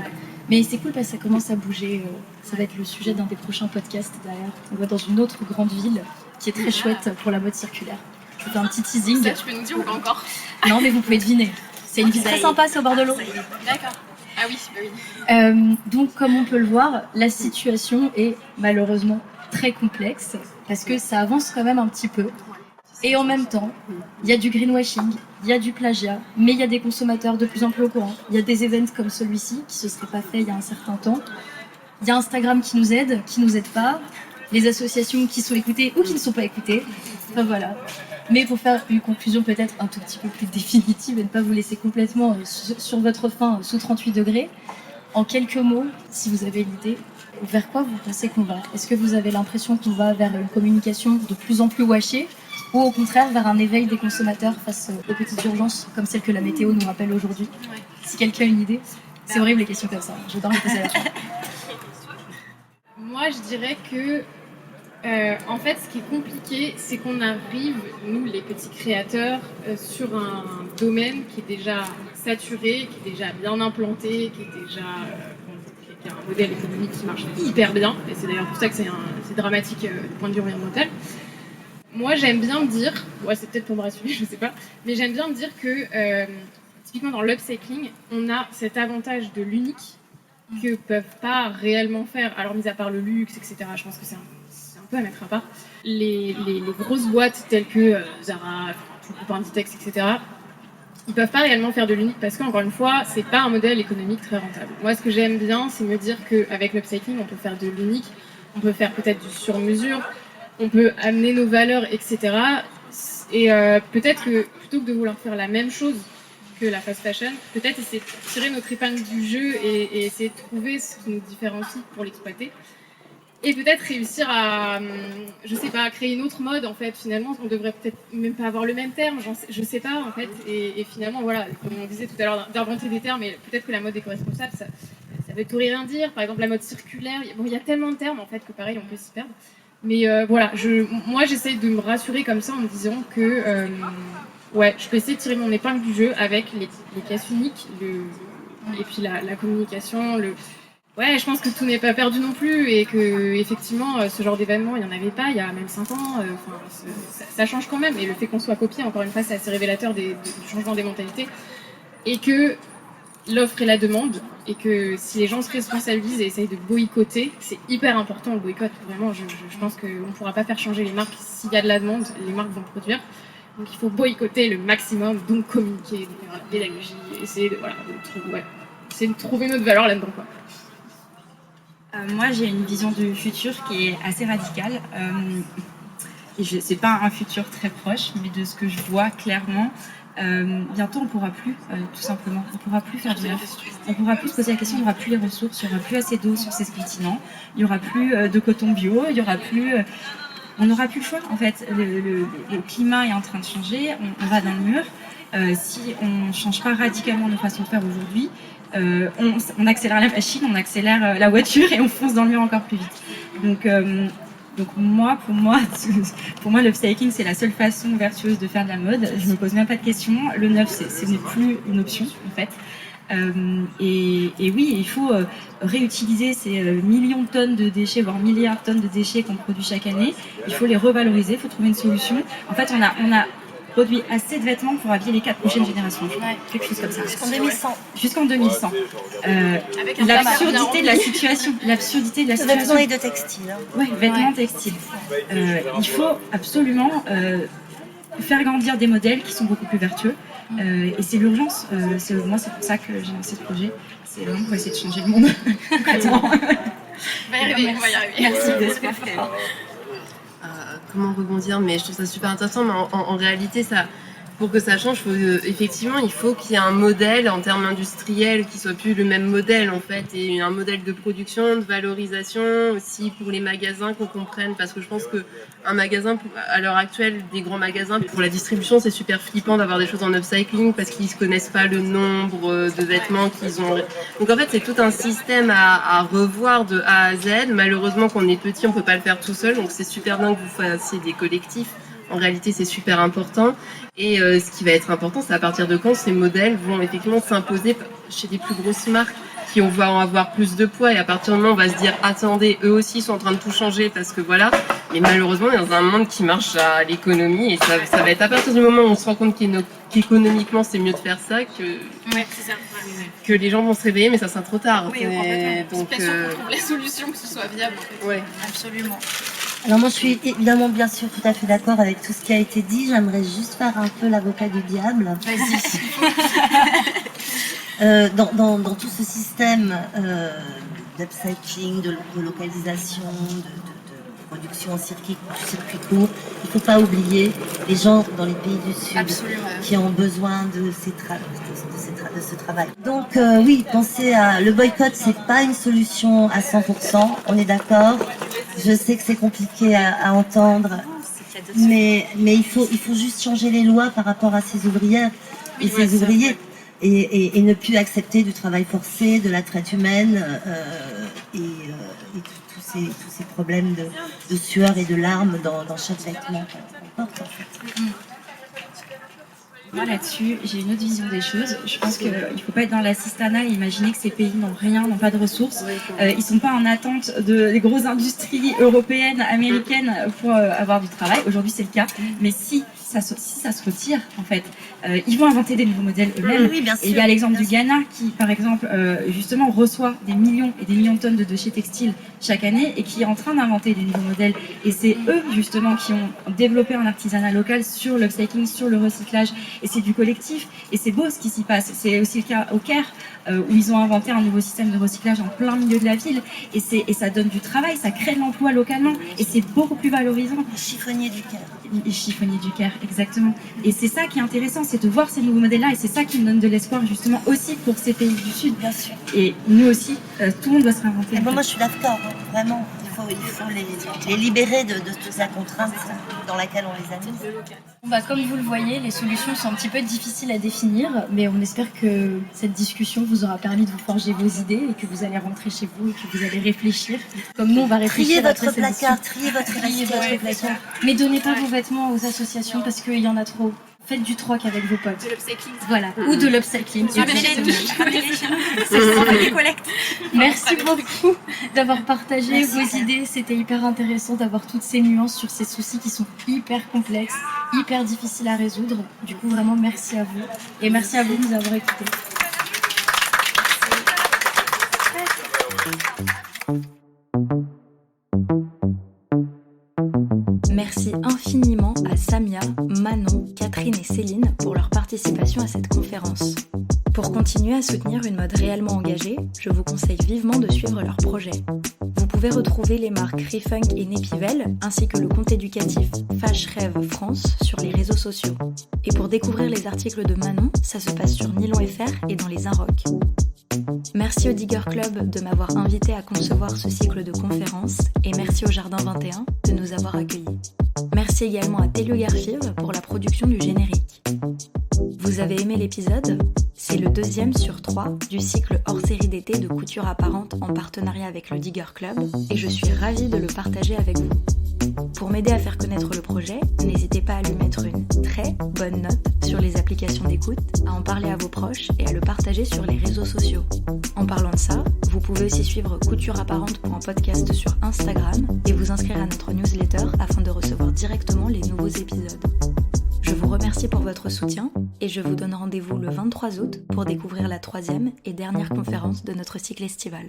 Mais c'est cool parce que ça commence à bouger. Ça va être le sujet d'un des prochains podcasts d'ailleurs. On va dans une autre grande ville qui est très chouette pour la mode circulaire. Je vous fais un petit teasing. Ça, tu peux nous dire ou pas encore? Non, mais vous pouvez deviner. C'est une ville très sympa, c'est au bord de l'eau. D'accord. Ah oui, bah oui. Donc, comme on peut le voir, la situation est malheureusement très complexe parce que ça avance quand même un petit peu. Et en même temps, il y a du greenwashing, il y a du plagiat, mais il y a des consommateurs de plus en plus au courant. Il y a des events comme celui-ci qui ne se seraient pas faits il y a un certain temps. Il y a Instagram qui nous aide pas, les associations qui sont écoutées ou qui ne sont pas écoutées. Enfin voilà. Mais pour faire une conclusion peut-être un tout petit peu plus définitive et ne pas vous laisser complètement sur votre faim sous 38 degrés, en quelques mots, si vous avez l'idée, vers quoi vous pensez qu'on va? Est-ce que vous avez l'impression qu'on va vers une communication de plus en plus washée ou au contraire vers un éveil des consommateurs face aux petites urgences comme celle que la météo nous rappelle aujourd'hui? Si quelqu'un a une idée, c'est horrible les questions comme ça, j'adore les poser à la fin. Moi, je dirais que, en fait, ce qui est compliqué, c'est qu'on arrive, nous, les petits créateurs, sur un domaine qui est déjà saturé, qui est déjà bien implanté, qui est déjà qui a un modèle économique qui marche hyper bien. Et c'est d'ailleurs pour ça que c'est dramatique du point de vue environnemental. Moi, j'aime bien me dire, ouais, c'est peut-être pour me rassurer, je sais pas, mais j'aime bien me dire que, typiquement dans l'upcycling, on a cet avantage de l'unique que peuvent pas réellement faire, alors mis à part le luxe, etc., je pense que c'est un peu à mettre à part. Les grosses boîtes telles que Zara, tout le groupe Inditex, etc., ils peuvent pas réellement faire de l'unique parce qu'encore une fois, c'est pas un modèle économique très rentable. Moi, ce que j'aime bien, c'est me dire qu'avec l'upcycling, on peut faire de l'unique, on peut faire peut-être du sur-mesure, on peut amener nos valeurs, etc. Et peut-être que plutôt que de vouloir faire la même chose que la fast fashion, peut-être essayer de tirer notre épingle du jeu et essayer de trouver ce qui nous différencie pour l'exploiter. Et peut-être réussir à, je sais pas, créer une autre mode en fait. Finalement, on devrait peut-être même pas avoir le même terme, je sais pas en fait. Et finalement, voilà, comme on disait tout à l'heure, d'inventer des termes, mais peut-être que la mode éco-responsable, ça veut tout et rien dire. Par exemple, la mode circulaire, bon, il y a tellement de termes en fait que pareil, on peut s'y perdre. Mais voilà, moi j'essaye de me rassurer comme ça en me disant que ouais, je peux essayer de tirer mon épingle du jeu avec les pièces uniques, et puis la communication, ouais, je pense que tout n'est pas perdu non plus et que effectivement ce genre d'événement, il n'y en avait pas il y a même 5 ans. Ça change quand même et le fait qu'on soit copié, encore une fois, c'est assez révélateur du changement des mentalités et que l'offre et la demande et que si les gens se responsabilisent et essayent de boycotter, c'est hyper important le boycott. Vraiment, je pense qu'on ne pourra pas faire changer les marques s'il y a de la demande, les marques vont produire. Donc il faut boycotter le maximum, donc communiquer, donc faire la pédagogie, essayer de trouver notre valeur là-dedans, quoi. Moi, j'ai une vision du futur qui est assez radicale. C'est pas un futur très proche, mais de ce que je vois clairement, bientôt on pourra plus, tout simplement, on pourra plus faire de neuf. On pourra plus se poser la question, il n'y aura plus les ressources, il n'y aura plus assez d'eau sur ces continents, il n'y aura plus de coton bio, il y aura plus... on n'aura plus le choix en fait. Le climat est en train de changer, on va dans le mur. Si on ne change pas radicalement nos façons de faire aujourd'hui, on accélère la machine, on accélère la voiture et on fonce dans le mur encore plus vite. Donc pour moi, l'upcycling, c'est la seule façon vertueuse de faire de la mode. Je me pose même pas de questions. Le neuf, ce n'est plus une option en fait. Et oui, il faut réutiliser ces millions de tonnes de déchets, voire milliards de tonnes de déchets qu'on produit chaque année. Il faut les revaloriser, il faut trouver une solution. En fait, on a produit assez de vêtements pour habiller les 4 prochaines générations. Quelque chose comme ça. Jusqu'en 2100. Jusqu'en 2100. L'absurdité de la situation. L'absurdité de la situation. Vêtements et de textiles. Hein. Oui, vêtements, textiles. Il faut absolument faire grandir des modèles qui sont beaucoup plus vertueux. Et c'est l'urgence. Moi, c'est pour ça que j'ai lancé ce projet. C'est vraiment pour essayer de changer le monde. Concrètement. On va y arriver. Merci de ce que fait. Comment rebondir, mais je trouve ça super intéressant, mais en réalité, pour que ça change, effectivement, il faut qu'il y ait un modèle en termes industriels qui soit plus le même modèle en fait, et un modèle de production, de valorisation aussi pour les magasins qu'on comprenne, parce que je pense que un magasin, à l'heure actuelle, des grands magasins, pour la distribution, c'est super flippant d'avoir des choses en upcycling parce qu'ils ne connaissent pas le nombre de vêtements qu'ils ont. Donc en fait, c'est tout un système à revoir de A à Z. Malheureusement, quand on est petit, on peut pas le faire tout seul, donc c'est super bien que vous fassiez des collectifs En réalité, c'est super important. Et ce qui va être important, c'est à partir de quand ces modèles vont effectivement s'imposer chez des plus grosses marques qui vont avoir plus de poids. Et à partir du moment où on va se dire, attendez, eux aussi sont en train de tout changer parce que voilà. Mais malheureusement, on est dans un monde qui marche à l'économie. Et ça va être à partir du moment où on se rend compte qu'économiquement, c'est mieux de faire ça que les gens vont se réveiller, mais ça sera trop tard. Oui, donc, qu'on trouve la solution, que ce soit viable. En fait. Ouais. Absolument. Alors moi je suis évidemment bien sûr tout à fait d'accord avec tout ce qui a été dit. J'aimerais juste faire un peu l'avocat du diable. Vas-y. Dans tout ce système d'upcycling, de localisation, de production en circuit court, il ne faut pas oublier les gens dans les pays du Sud qui ont besoin de ce travail. Donc oui, penser à le boycott, c'est pas une solution à 100%, on est d'accord. Je sais que c'est compliqué à entendre, mais il faut juste changer les lois par rapport à ces ouvrières et ces ouvriers et ne plus accepter du travail forcé, de la traite humaine et tous ces problèmes de sueur et de larmes dans chaque vêtement qu'on porte en fait. Moi là-dessus, j'ai une autre vision des choses. Je pense qu'il ne faut pas être dans l'assistanat et imaginer que ces pays n'ont rien, n'ont pas de ressources. Ils ne sont pas en attente des grosses industries européennes, américaines pour avoir du travail. Aujourd'hui c'est le cas. Mais si ça se retire, en fait, ils vont inventer des nouveaux modèles eux-mêmes. Oui, bien sûr, et il y a l'exemple du Ghana qui, par exemple, justement reçoit des millions et des millions de tonnes de déchets textiles chaque année et qui est en train d'inventer des nouveaux modèles. Et c'est eux, justement, qui ont développé un artisanat local sur l'upcycling, sur le recyclage. Et c'est du collectif. Et c'est beau ce qui s'y passe. C'est aussi le cas au Caire, où ils ont inventé un nouveau système de recyclage en plein milieu de la ville. Et ça donne du travail, ça crée de l'emploi localement. Et c'est beaucoup plus valorisant. Les chiffonniers du Caire. Les chiffonniers du Caire, exactement. Et c'est ça qui est intéressant, c'est de voir ces nouveaux modèles-là. Et c'est ça qui me donne de l'espoir, justement, aussi pour ces pays du Sud. Bien sûr. Et nous aussi, tout le monde doit se réinventer. Et moi je suis d'accord, vraiment. Il faut les libérer de toute la contrainte dans laquelle on les a mis. Comme vous le voyez, les solutions sont un petit peu difficiles à définir, mais on espère que cette discussion vous aura permis de vous forger vos idées et que vous allez rentrer chez vous et que vous allez réfléchir. Comme nous, on va réfléchir. Triez votre placard, triez votre placard. Mais donnez pas vos vêtements aux associations parce qu'il y en a trop. Faites du troc avec vos potes. De l'upcycling. Voilà, ou de l'upcycling. Merci beaucoup d'avoir partagé vos idées. C'était hyper intéressant d'avoir toutes ces nuances sur ces soucis qui sont hyper complexes, hyper difficiles à résoudre. Du coup, vraiment, merci à vous. Et merci à vous de nous avoir écoutés. Merci infiniment à Samia, Manon, Catherine et Céline pour leur participation à cette conférence. Pour continuer à soutenir une mode réellement engagée, je vous conseille vivement de suivre leurs projets. Vous pouvez retrouver les marques Refunk et Nepivel, ainsi que le compte éducatif Fash Rêve France sur les réseaux sociaux. Et pour découvrir les articles de Manon, ça se passe sur Nylon FR et dans les Inrocks. Merci au Digger Club de m'avoir invité à concevoir ce cycle de conférences et merci au Jardin 21 de nous avoir accueillis. Merci également à Telio Garfive pour la production du générique. Vous avez aimé l'épisode ? C'est le 2e sur 3 du cycle hors série d'été de couture apparente en partenariat avec le Digger Club et je suis ravie de le partager avec vous. Pour m'aider à faire connaître le projet, n'hésitez pas à lui mettre une très bonne note sur les applications d'écoute, à en parler à vos proches et à le partager sur les réseaux sociaux. En parlant de ça, vous pouvez aussi suivre Couture Apparente pour un podcast sur Instagram et vous inscrire à notre newsletter afin de recevoir directement les nouveaux épisodes. Je vous remercie pour votre soutien et je vous donne rendez-vous le 23 août pour découvrir la 3e et dernière conférence de notre cycle estival.